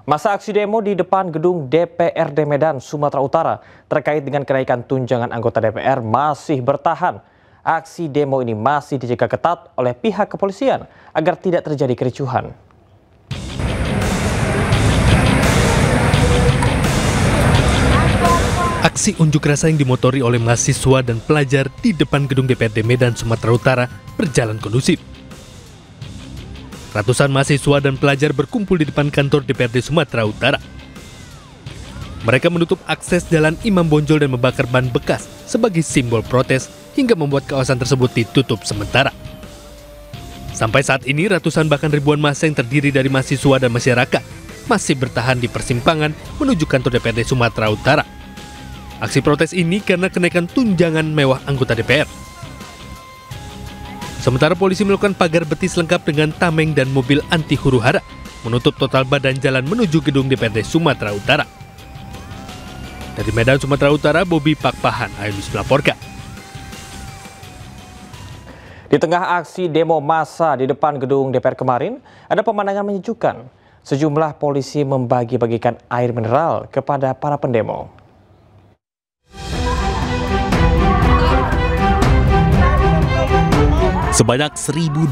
Masa aksi demo di depan gedung DPRD Medan, Sumatera Utara terkait dengan kenaikan tunjangan anggota DPR masih bertahan. Aksi demo ini masih dijaga ketat oleh pihak kepolisian agar tidak terjadi kericuhan. Aksi unjuk rasa yang dimotori oleh mahasiswa dan pelajar di depan gedung DPRD Medan, Sumatera Utara berjalan kondusif. Ratusan mahasiswa dan pelajar berkumpul di depan kantor DPRD Sumatera Utara. Mereka menutup akses jalan Imam Bonjol dan membakar ban bekas sebagai simbol protes hingga membuat kawasan tersebut ditutup sementara. Sampai saat ini ratusan bahkan ribuan massa yang terdiri dari mahasiswa dan masyarakat masih bertahan di persimpangan menuju kantor DPRD Sumatera Utara. Aksi protes ini karena kenaikan tunjangan mewah anggota DPR. Sementara polisi melakukan pagar betis lengkap dengan tameng dan mobil anti huru-hara, menutup total badan jalan menuju gedung DPRD Sumatera Utara. Dari Medan, Sumatera Utara, Bobi Pakpahan, Ayunus melaporkan. Di tengah aksi demo massa di depan gedung DPR kemarin, ada pemandangan menyejukkan. Sejumlah polisi membagi-bagikan air mineral kepada para pendemo. Sebanyak 1.250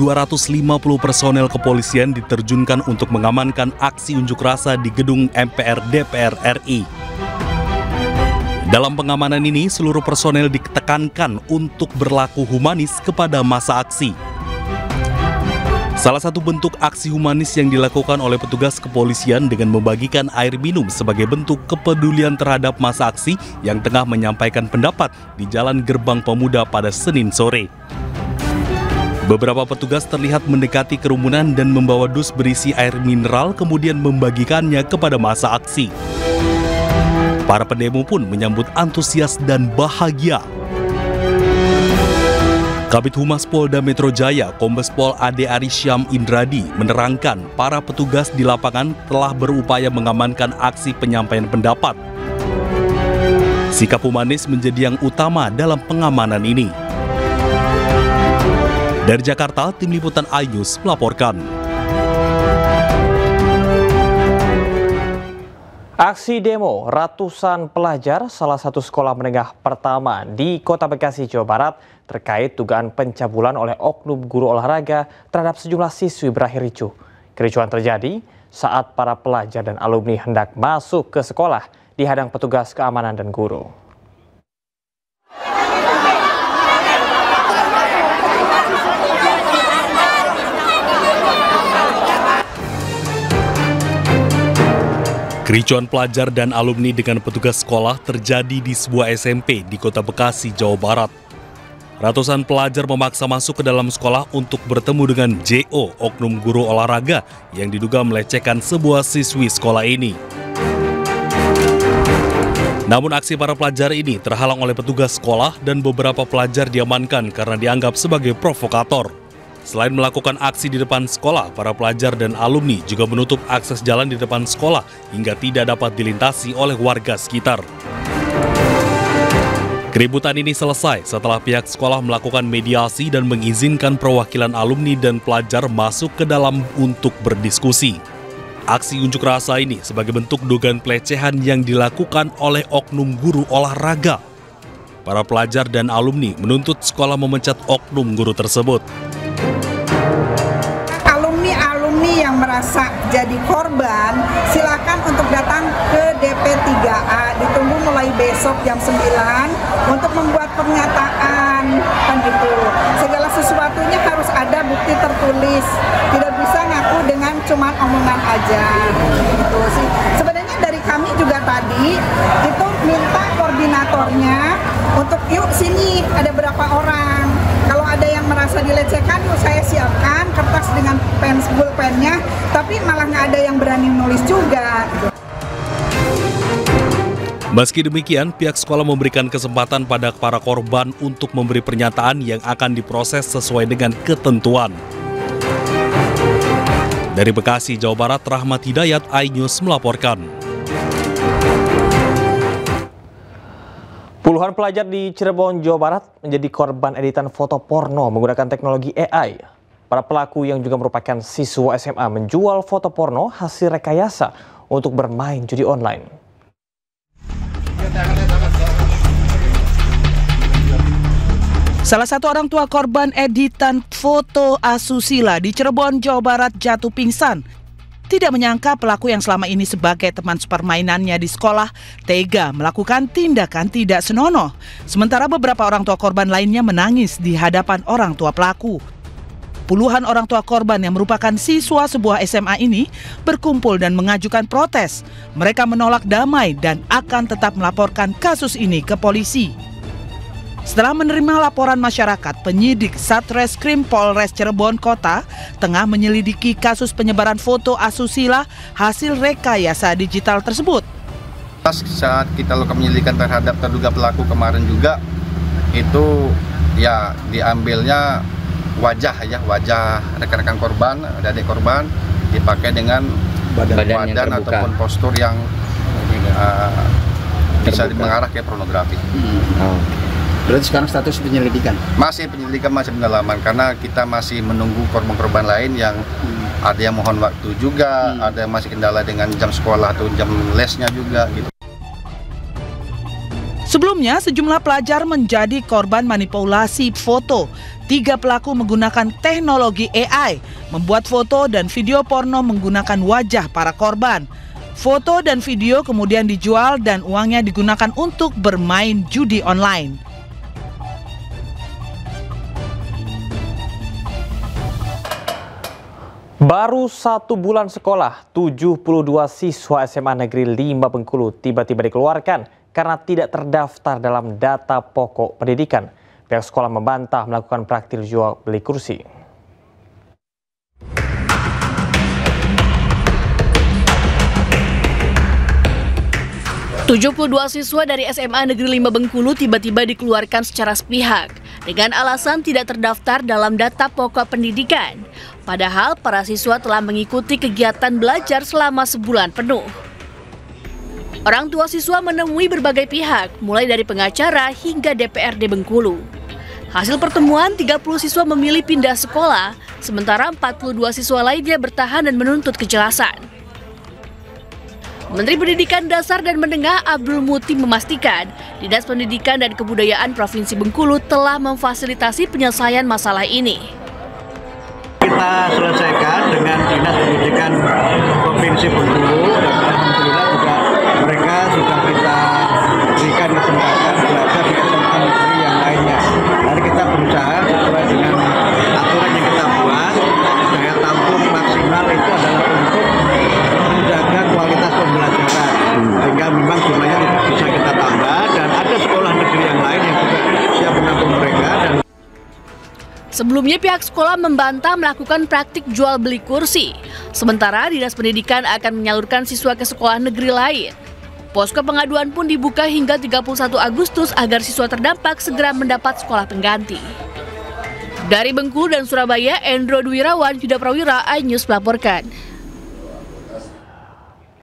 personel kepolisian diterjunkan untuk mengamankan aksi unjuk rasa di gedung MPR DPR RI. Dalam pengamanan ini, seluruh personel ditekankan untuk berlaku humanis kepada massa aksi. Salah satu bentuk aksi humanis yang dilakukan oleh petugas kepolisian dengan membagikan air minum sebagai bentuk kepedulian terhadap massa aksi yang tengah menyampaikan pendapat di Jalan Gerbang Pemuda pada Senin sore. Beberapa petugas terlihat mendekati kerumunan dan membawa dus berisi air mineral kemudian membagikannya kepada massa aksi. Para pendemo pun menyambut antusias dan bahagia. Kabid Humas Polda Metro Jaya, Kombes Pol Ade Arisyam Indradi menerangkan para petugas di lapangan telah berupaya mengamankan aksi penyampaian pendapat. Sikap humanis menjadi yang utama dalam pengamanan ini. Dari Jakarta, Tim Liputan iNews melaporkan. Aksi demo ratusan pelajar salah satu sekolah menengah pertama di Kota Bekasi, Jawa Barat terkait dugaan pencabulan oleh oknum guru olahraga terhadap sejumlah siswi berakhir ricuh. Kericuhan terjadi saat para pelajar dan alumni hendak masuk ke sekolah dihadang petugas keamanan dan guru. Kericuhan pelajar dan alumni dengan petugas sekolah terjadi di sebuah SMP di Kota Bekasi, Jawa Barat. Ratusan pelajar memaksa masuk ke dalam sekolah untuk bertemu dengan JO, oknum guru olahraga yang diduga melecehkan sebuah siswi sekolah ini. Namun aksi para pelajar ini terhalang oleh petugas sekolah dan beberapa pelajar diamankan karena dianggap sebagai provokator. Selain melakukan aksi di depan sekolah, para pelajar dan alumni juga menutup akses jalan di depan sekolah hingga tidak dapat dilintasi oleh warga sekitar. Keributan ini selesai setelah pihak sekolah melakukan mediasi dan mengizinkan perwakilan alumni dan pelajar masuk ke dalam untuk berdiskusi. Aksi unjuk rasa ini sebagai bentuk dugaan pelecehan yang dilakukan oleh oknum guru olahraga. Para pelajar dan alumni menuntut sekolah memecat oknum guru tersebut. Alumni yang merasa jadi korban, silakan untuk datang ke DP3A, ditunggu mulai besok jam 9 untuk membuat pernyataan, kan gitu. Segala sesuatunya harus ada bukti tertulis, tidak bisa ngaku dengan cuma omongan aja, gitu sih. Sebenarnya dari kami juga tadi itu minta koordinatornya untuk yuk sini ada berapa orang. Kalau ada yang merasa dilecehkan, yuk saya siapkan kertas dengan pulpennya, tapi malah nggak ada yang berani menulis juga. Meski demikian, pihak sekolah memberikan kesempatan pada para korban untuk memberi pernyataan yang akan diproses sesuai dengan ketentuan. Dari Bekasi, Jawa Barat, Rahmat Hidayat, iNews melaporkan. Puluhan pelajar di Cirebon, Jawa Barat menjadi korban editan foto porno menggunakan teknologi AI. Para pelaku yang juga merupakan siswa SMA menjual foto porno hasil rekayasa untuk bermain judi online. Salah satu orang tua korban editan foto asusila di Cirebon, Jawa Barat jatuh pingsan. Tidak menyangka pelaku yang selama ini sebagai teman sepermainannya di sekolah tega melakukan tindakan tidak senonoh. Sementara beberapa orang tua korban lainnya menangis di hadapan orang tua pelaku. Puluhan orang tua korban yang merupakan siswa sebuah SMA ini berkumpul dan mengajukan protes. Mereka menolak damai dan akan tetap melaporkan kasus ini ke polisi. Setelah menerima laporan masyarakat, penyidik Satreskrim Polres Cirebon Kota tengah menyelidiki kasus penyebaran foto asusila hasil rekayasa digital tersebut. Saat kita lakukan penyelidikan terhadap terduga pelaku kemarin juga, itu ya diambilnya wajah rekan-rekan korban, adik korban dipakai dengan badan ataupun postur yang bisa mengarah ke pornografi. Berarti sekarang status penyelidikan? Masih penyelidikan, masih pendalaman, karena kita masih menunggu korban-korban lain yang ada yang mohon waktu juga, ada yang masih kendala dengan jam sekolah atau jam lesnya juga gitu. Sebelumnya, sejumlah pelajar menjadi korban manipulasi foto. 3 pelaku menggunakan teknologi AI, membuat foto dan video porno menggunakan wajah para korban. Foto dan video kemudian dijual dan uangnya digunakan untuk bermain judi online. Baru 1 bulan sekolah, 72 siswa SMA Negeri 5 Bengkulu tiba-tiba dikeluarkan karena tidak terdaftar dalam data pokok pendidikan. Pihak sekolah membantah melakukan praktik jual beli kursi. ...72 siswa dari SMA Negeri 5 Bengkulu tiba-tiba dikeluarkan secara sepihak dengan alasan tidak terdaftar dalam data pokok pendidikan. Padahal para siswa telah mengikuti kegiatan belajar selama sebulan penuh. Orang tua siswa menemui berbagai pihak, mulai dari pengacara hingga DPRD Bengkulu. Hasil pertemuan, 30 siswa memilih pindah sekolah, sementara 42 siswa lainnya bertahan dan menuntut kejelasan. Menteri Pendidikan Dasar dan Menengah Abdul Muti memastikan Dinas Pendidikan dan Kebudayaan Provinsi Bengkulu telah memfasilitasi penyelesaian masalah ini. Kita selesaikan dengan Dinas Pendidikan Provinsi Bengkulu dan alhamdulillah juga mereka sudah kita berikan kesempatan belajar di SMA negeri yang lainnya. Jadi kita berusaha sesuai dengan aturan yang kita buat, daya tampung maksimal itu adalah untuk menjaga kualitas pembelajaran, sehingga memang jumlahnya tidak bisa kita tambah dan ada sekolah negeri yang lain yang juga siap menampung mereka. Sebelumnya pihak sekolah membantah melakukan praktik jual beli kursi. Sementara Dinas Pendidikan akan menyalurkan siswa ke sekolah negeri lain. Posko pengaduan pun dibuka hingga 31 Agustus agar siswa terdampak segera mendapat sekolah pengganti. Dari Bengkulu dan Surabaya, Endro Dwirawan, Yuda Prawira, iNews melaporkan.